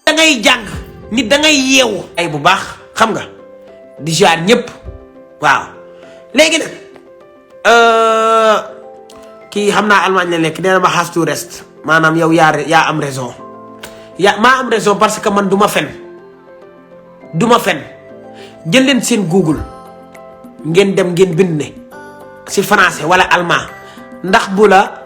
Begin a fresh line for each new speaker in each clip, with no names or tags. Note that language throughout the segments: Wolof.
da ngay jàng nit da ngay yeewu ay bu baax xam nga di jaar ñëpp waaw léegi nag kii xam naa Allemagne la nekk nee na ma has to rest maanaam yow yaa am raison maa am raison parce que man du ma fen jël leen seen Google ngeen dem ngeen bind ne si français wala allemand ndax bu la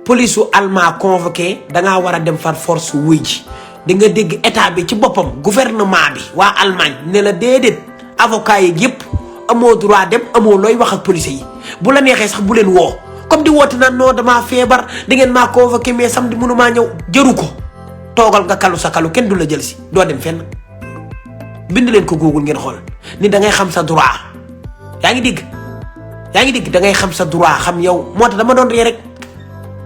police u allemand convoqué dangaa war a dem far force wuy ji di nga dégg état bi ci boppam gouvernement bi waa Allemagne ne la déedéet avocat yi yëpp amoo droit dem amoo looy wax ak police yi bu la neexee sax bu leen woo comme di woote naan non damaa feebar da ngeen maa convoqué mais samedi mënumaa ñëw jëru ko toogal nga kalu sa kalu kenn du la jël si doo dem fenn bind leen ko Google ngeen xool ni da ngay xam sa droit yaa ngi dégg da ngay xam sa droit xam yow moo tax dama doon ree rek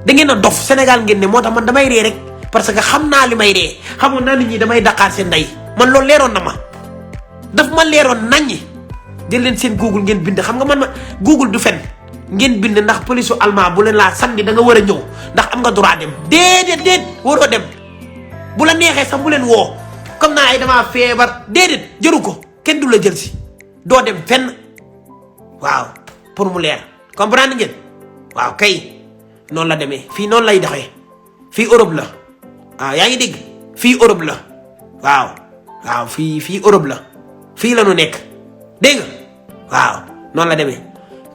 da ngeen a dof Sénégal ngeen ne moo tax man damay ree rek parce que xam naa li may ree xamoon naa nit ñi damay daqaar seen ndey man loolu leeroon na ma daf ma leeroon naññi jël leen seen Google ngeen bind xam nga man ma Google du fen ngeen bind ndax police su allemand bu leen laa samedi da nga war a ñëw ndax am nga droit dem déedéet waroo dem bu la neexee sax bu leen woo comme naa ay damaa feebar déedéet jëru ko kenn du la jël si doo dem fenn waaw pour mu leer comprendre ngeen waaw kay noonu la demee fii noonu lay doxee fii Europe la waaw yaa ngi dégg fii Europe la waaw fii Europe la fii la ñu nekk dégg nga waaw noonu la demee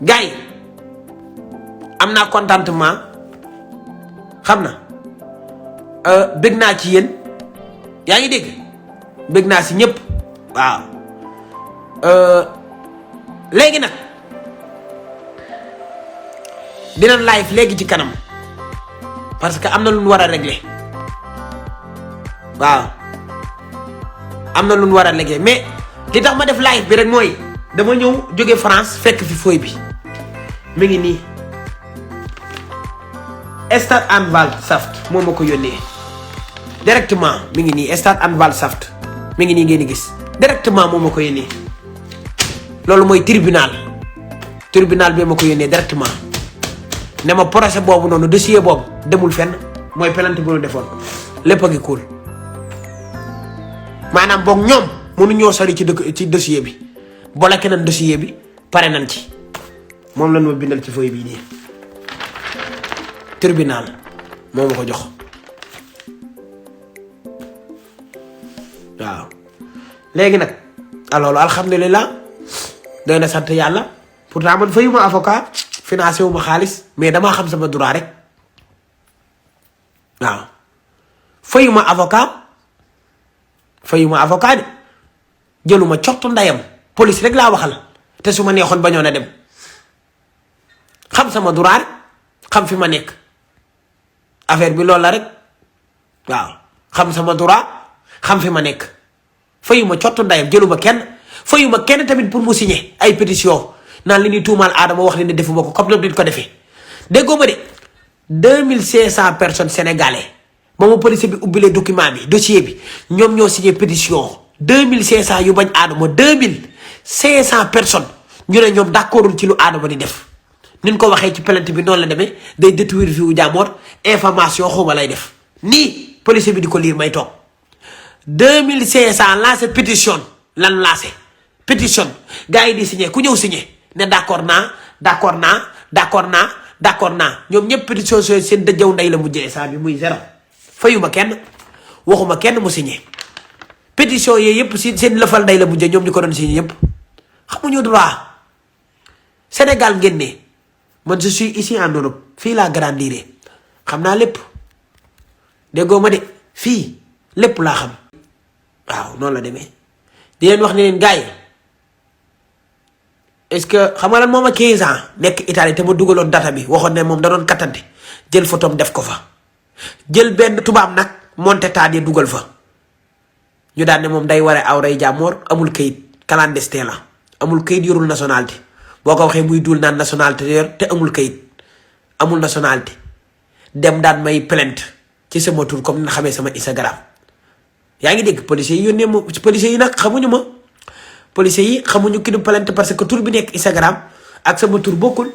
gars yi am naa contentement xam na bëgg naa ci yéen yaa ngi dégg bëgg naa si ñëpp waaw léegi nag dinañ live léegi ci kanam parce que am na lu ñu war a régler waaw am na lu ñu war a régler mais li tax ma def live bi rek mooy dama ñëw jóge France fekk fi fooy bi mi ngi nii Stade Anwaltschaft moo ma ko yónnee directement mi ngi nii Stade Anwaltschaft mi ngi nii ngeen di gis directement moo ma ko yónnee loolu mooy tribunal bi ma ko yónnee directement ne ma procès boobu noonu dossier boobu demul fenn mooy plainte bu ñu defoon lépp a ngi cool maanaam boog ñoom mënuñoo sori ci dossier bi bloqué nañ dossier bi pare nañ ci moom lañ ma bindal ci feuille bii nii tribunal moo ma ko jox waaw léegi nag alors alhamdulilah doy na sant yàlla pourtant man fayuma avocat financé wu ma xaalis mais damaa xam sama droit rek waaw fayuma avocat de jëluma cottu ndayam police rek laa waxal te su ma neexoon bañoon a dem xam sama droit rek xam fi ma nekk affaire bi loolu la rek waaw xam sama droit xam fi ma nekk fayuma cottu ndayam jëluma kenn tamit pour mu signer ay pétition naan li ñuy tuumaal Adama wax li ne defuma ko comme ni ko defee déggoo ma de 2500 personnes sénégalais ba ma police bi ubbilee document bi dossier bi ñoom ñoo signé pétition 2500 yu bañ Adama 2500 personnes ñu ne ñoom d'accordul ci lu Adama di def niñ ko waxee ci plainte bi noonu la demee day détruire vie wu jàmmoor information xuma lay def nii police bi di ko lire may toog 2500 lancé pétition lan lancé pétition gars yi di signé ku ñëw signé ne d'accord naa ñoom ñëpp pétition seen dëjëw ndey la mujjee saa bi muy zéro fayuma kenn waxuma kenn mu signé pétition yooyu yëpp si seen lëfal ndey la mujjee ñoom ñu ko doon signé yëpp xamuñu droit Sénégal ngeen ne man je suis ici en Europe fii laa grandir xam naa lépp déggoo ma de fii lépp laa xam waaw noonu la demee di leen wax ne leen gars yi est-ce que xam nga lan moom a 15 ans nekk Italie te ma dugaloon data bi waxoon ne moom da doon kattante jël photom def ko fa jël benn tubaab nag monté taat dugal fa ñu daan ne moom day ware awray jàmmoor amul kayit clandestin la amul kayit yorul nationalité boo ko waxee muy dul naan nationalité yor te amul kayit amul nationalité dem daan may plainte ci sama tur comme ni nga xamee sama Instagram yaa ngi dégg policiers yi yónnee ma policiers yi nag xamuñu ma policiers yi xamuñu ki du plainte parce que tur bi nekk Instagram ak sama tur bokkul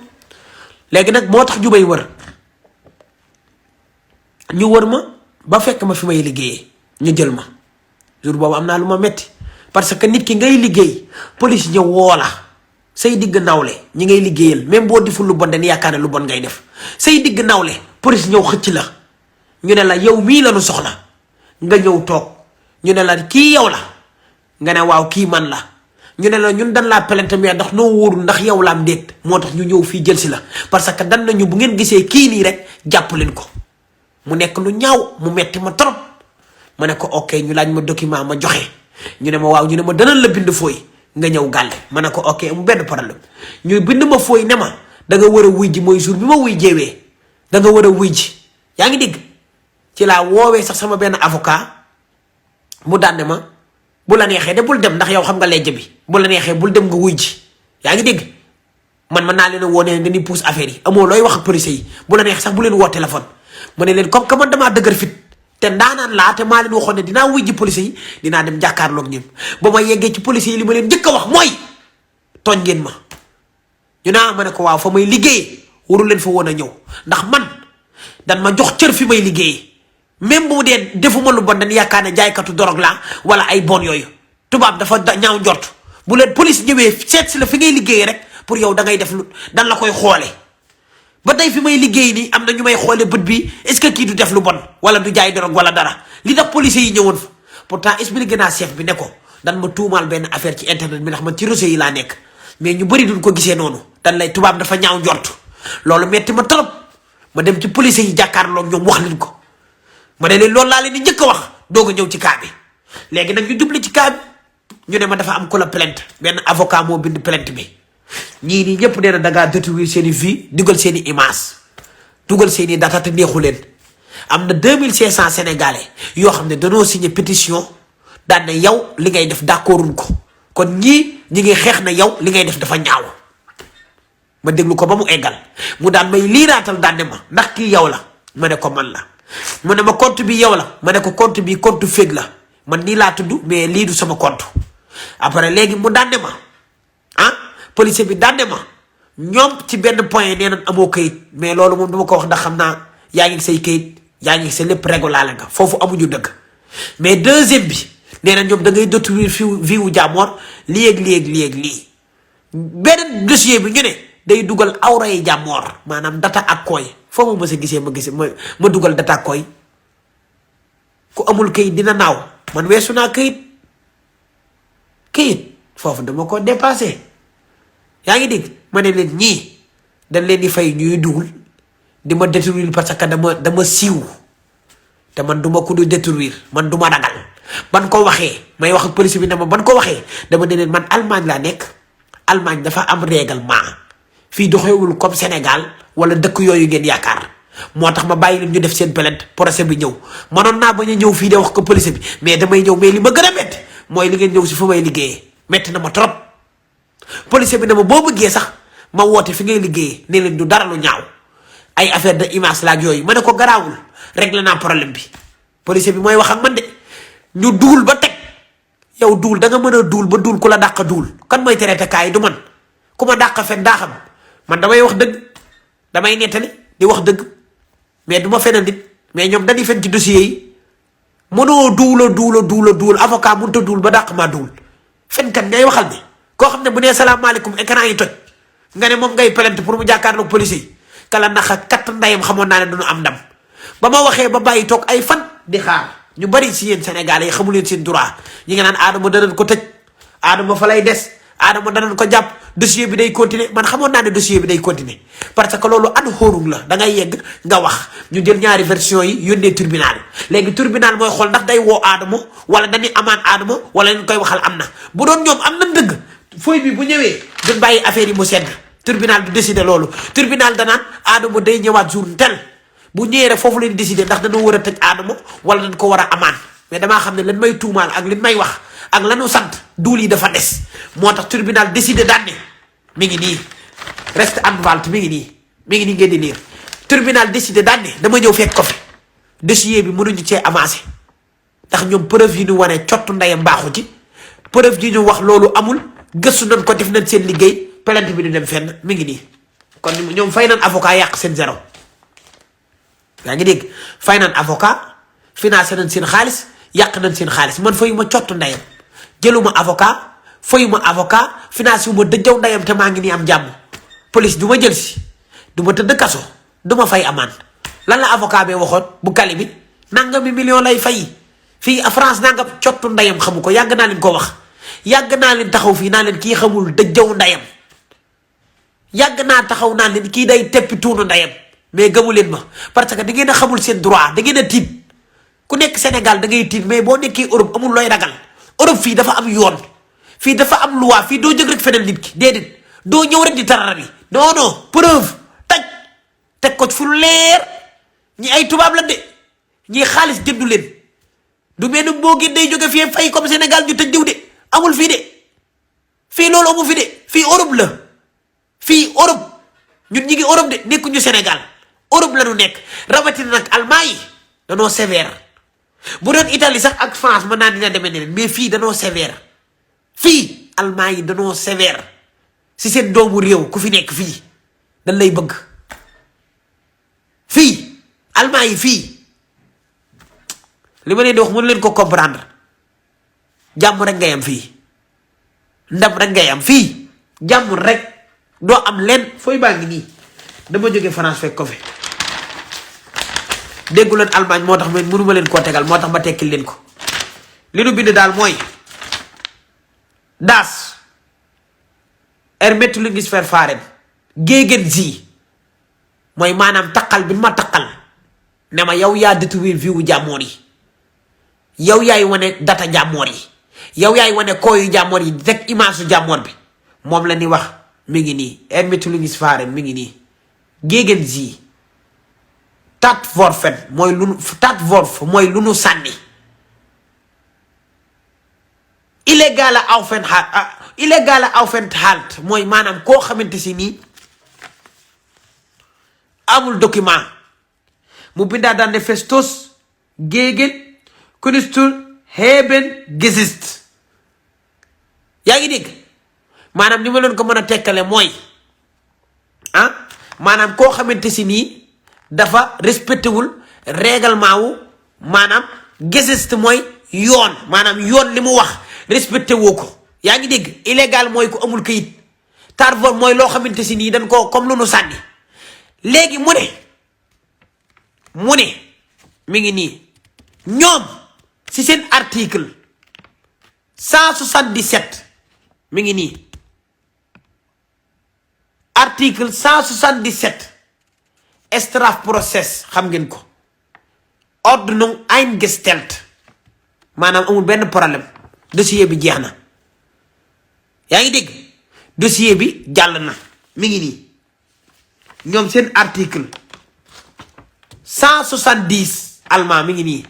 léegi nag moo tax jubay wër ñu wër ma ba fekk ma fi may liggéeyee ñu jël ma jour boobu am naa lu ma metti parce que nit ki ngay liggéey police ñëw woo la say digg nawle ñi ngay liggéeyal même boo deful lu bon dañ yaakaar ne lu bon ngay def say digg nawle police ñëw xëcc la ñu ne la yow mii la ñu soxla nga ñëw toog ñu ne la kii yow la nga ne waaw kii man la ñu ne la ñun dan laa plainte mais ndax noo wóorul ndax yow la am déet moo tax ñu ñëw fii jël si la parce que dan nañu bu ngeen gisee kii nii rek jàpp leen ko mu nekk lu ñaaw mu metti ma trop ma ne ko ok ñu laaj ma document ma joxe ñu ne ma waaw ñu ne ma danañ la bind fooy nga ñëw gàlle ma ne ko ok mu benn problème ñu bind ma fooy ne ma da nga war a wuy ji mooy jour bi ma wuy jeewee da nga war a wuy ji yaa ngi dégg ci laa woowee sax sama benn avocat mu daan ne ma bu la neexee de bul dem ndax yow xam nga lejj bi bu la neexee bul dem nga wuy ji yaa ngi dégg man mën naa leen a woo ne nga ni pousse affaire yi amoo looy wax ak police yi bu la neexee sax bu leen woo téléphone ma ne leen comme que man damaa dëgër fit te ndaanaan laa te maa leen waxoon ne dinaa wuy ji police yi dinaa dem jàkkaarloog ñoom ba ma yeggee ci police yi li ma leen njëkk a wax mooy tooñ ngeen ma ñu naa ma ne ko waaw fa may liggéeyee waru leen fa woon a ñëw ndax man dan ma jox cër fi may liggéeyee même bu dee defuma lu bon dañ yaakaar ne jaaykatu dorog laa wala ay bon yooyu tubaab dafa ñaaw njort bu leen police ñëwee seet si la fi ngay liggéeyee rek pour yow da ngay def lu dan la koy xoole ba tey fi may liggéey nii am na ñu may xoole bët bi est-ce que kii du def lu bon wala du jaay dorog wala dara li tax policiers yi ñëwoon fa pourtant expliqué naa chef bi ne ko dan ma tuumaal benn affaire ci internet bi ndax man ci réseau yi laa nekk mais ñu bëri duñ ko gisee noonu dan lay tubaab dafa ñaaw njort loolu metti ma trop ma dem ci policiers yi jàkkaarloog ñoom wax leen ko ma ne leen loolu laa leen di njëkk a wax doog a ñëw ci cas bi léegi nag ñu jubli ci cas bi ñu ne ma dafa am ko la plainte benn avocat moo bind plainte bi ñii nii ñëpp nee na da ngaa détruire seen i vie dugal seen i image dugal seen i data te neexu leen am na 2500 sénégalais yoo xam ne danoo signé pétition daan ne yow li ngay def d'accorduñ ko kon ñii ñi ngi xeex na yow li ngay def dafa ñaaw ma déglu ko ba mu eggal mu daan may liiraatal daan ne ma ndax kii yow la ma ne ko man la mu ne ma compte bi yow la ma ne ko compte bi compte fake la man nii laa tudd mais lii du sama compte après léegi mu daan ne ma ah policier bi daan ne ma ñoom ci benn point nee nañ amoo kayit mais loolu moom dama ko wax ndax xam naa yaa ngi say kayit yaa ngi sa lépp régulale nga foofu amuñu dëgg mais deuxième bi nee na ñoom da ngay détruire vie wu jàmmoor lii ak lii beneen dossier bi ñu ne day dugal awra yi jàmmoor maanaam data ak koy foo ma mës a gisee ma dugal data ak koy ku amul kayit dina naaw man weesu naa kayit foofu dama ko dépassé yaa ngi dégg ma ne leen ñii dañ leen di fay ñuy dugul di ma détruire parce que dama siiw te man duma ko du détruire man duma ragal ban ko waxee may wax ak police bi ne ma ban ko waxee dama ne leen man Allemagne laa nekk Allemagne dafa am règlement fii doxewul comme Sénégal wala dëkk yooyu ngeen yaakaar moo tax ma bàyyi leen ñu def seen plainte procès bi ñëw manoon naa bañ a ñëw fii de wax ko police bi mais damay ñëw mais li ma gën a métti mooy li ngeen ñëw si fa may liggéeyee métti na ma trop police bi ne ma boo bëggee sax ma woote fi ngay liggéeyee ne leen du dara lu ñaaw ay affaire de image laaj yooyu ma ne ko garaawul réglé naa problème bi police bi mooy wax ak man de ñu duul ba teg yow duul da nga mën a duul ba duul ku la dàq duul kan mooy traité kaay du man ku ma dàq fen daa xam man damay wax dëgg damay nettali di wax dëgg mais du ma fenal nit mais ñoom dañuy fen ci dossiers yi mënoo duul avocat mënut a duul ba dàq maa duul fenkat ngay waxal bi koo xam ne bu nee salaamaaleykum écran yi toj nga ne moom ngay plainte pour mu jàkkaarloog police yi kala naxa kat ndayam xamoon naa ne duñu am ndam ba ma waxee ba bàyyi toog ay fan di xaar ñu bari si yéen Sénégalais yi xamu leen seen droit ñi nga naan Adama danañ ko tëj Adama fa lay des Adama danañ ko jàpp dossier bi day continuer man xamoon naa ne dossier bi day continuer parce que loolu ad horum la da ngay yegg nga wax ñu jël ñaari version yi yónnee tribunal léegi tribunal mooy xool ndax day woo Adama wala dañuy amaan Adama wala leen koy waxal am na bu doon ñoom am na dëgg fooy bi bu ñëwee duñ bàyyi affaire yi mu sedd tribunal du décider loolu tribunal danaan Adama day ñëwaat jour tel bu ñëwee rek foofu leen décider ndax dañoo war a tëj Adama wala dañ ko war a amaan mais damaa xam ne lan may tuumaal ak li may wax ak lanu sant duul yi dafa des moo tax tribunal décider daan ne mi ngi nii reste en valte mi ngi nii ngeen di lire tribunal décider daan ne dama ñëw fekk ko fi dossier bi mënuñu cee avancé ndax ñoom preuve yi ñu wane cottu ndeyam baaxu ci preuve yi ñu wax loolu amul gëstu nañ ko def nañ seen liggéey plainte bi du dem fenn mi ngi nii kon ñoom fay nañ avocat yàq seen zéro yaa ngi dégg fay naan avocat financé nañ seen xaalis yàq nañ seen xaalis man fayuma cottu ndeyam jëluma avocat fayuma avocat financé wu ma dëjjaw ndeyam te maa ngi nii am jàmm police du ma jël si du ma tëdd kaso du ma fay amende lan la avocat bee waxoon bu kali bi nangami million lay fay fii France nangam cottu ndeyam xamu ko yàgg naa leen ko wax yàgg naa leen taxaw fii naa leen kii xamul dëjjaw ndeyam yàgg naa taxaw naa leen kii day teppi tuunu ndeyam mais gëmu leen ma parce que da ngeen a xamul seen droit da ngeen a tiit ku nekk Sénégal da ngay tiit mais boo nekkee Europe amul looy ragal Europe fii dafa am yoon fii dafa am loi fii doo jóg rek feneen nit ki déedéet doo ñëw rek di tarara bi non non preuve taj teg ko fu leer ñi ay tubaab la de ñi xaalis jëndu leen du mel ni boo gën day jóge fii fay comme Sénégal ñu tëj diw de amul fii de fii loolu amul fii de fii Europe la fii Europe ñun ñi ngi Europe de nekkuñu Sénégal Europe la ñu nekk rawatina nag Allemagne yi danoo sévère bu doon Italie sax ak France mën naa dina demee neneen mais fii danoo sévère fii Allemagne yi danoo sévère si seen doomu réew ku fi nekk fii dañ lay bëgg fii Allemagne yi fii li ma leen di wax mënu leen ko comprendre jàmm rek ngay am fii ndam rek ngay am fii jàmm rek doo am leen fooy baa ngi nii dama jóge France fekk ko fi déggu leen Allemagne moo tax man mënuma leen koo tegal moo tax ma tekkil leen ko li nu bind daal mooy das Ermittlungsverfahren gegen Sie mooy maanaam taqal bi ma taqal ne ma yow yaa détruire vie wu jàmmoor yi yow yaay wane data jàmmoor yi yow yaay wane kooyu jàmmoor yi teg image su jàmmoor bi moom la ni wax mi ngi nii Ermittlungsverfahren mi ngi nii gegen Sie Tatvorfen mooy lu Tatvorf mooy lu nu sànni illegale Aufenthalt mooy maanaam koo xamante si nii amul document mu bindaa daan ne Festus gegen Kunstgeheimgesetz yaa ngi dégg maanaam ni ma leen ko mën a tekkale mooy maanaam koo xamante si nii dafa respecté wul règlement wu maanaam Gesetz mooy yoon maanaam yoon li mu wax respecté woo ko yaa ngi dégg illégal mooy ku amul kayit Tatvorf mooy loo xamante si nii dañ ko comme lu nu sànni léegi mu ne mi ngi nii ñoom si seen article 177 mi ngi nii article 177 Strafprozess xam ngeen ko Ordnung eingestellt maanaam amul benn problème dossier bi jeex na yaa ngi dégg dossier bi jàll na mi ngi nii ñoom seen article 170 allemand mi ngi nii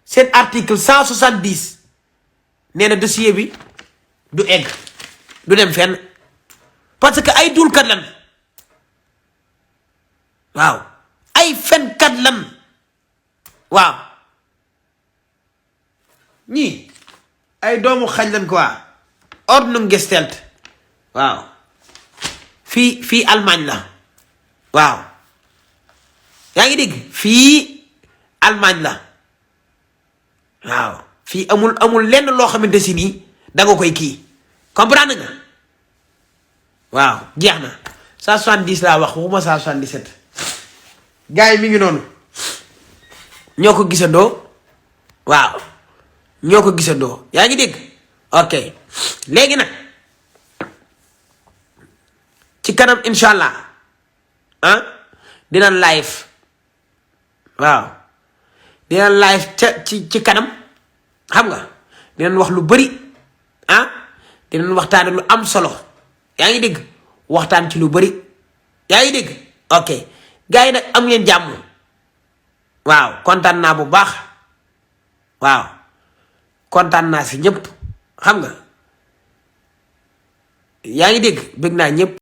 seen article 170 nee na dossier bi du egg du dem fenn parce que ay duulkat lan waaw ay fenkat lan waaw ñii ay doomu xañ lan quoi Ordnung gestellt waaw fii Allemagne la waaw yaa ngi dégg fii Allemagne la waaw fii amul lenn loo xamante si nii da nga koy kii comprendre nga waaw jeex na 170 laa wax waxuma 177 gars yi mi ngi noonu ñoo ko gisandoo waaw ñoo ko gisandoo yaa ngi dégg ok léegi nag ci kanam incha allah dina live waaw dina live ci kanam xam nga dinañ wax lu bari dinañ waxtaane lu am solo yaa ngi dégg waxtaan ci lu bari yaa ngi dégg ok gars yi nag am ngeen jàmm waaw kontaan naa bu baax waaw kontaan naa si ñëpp xam nga yaa ngi dégg bëgg naa ñëpp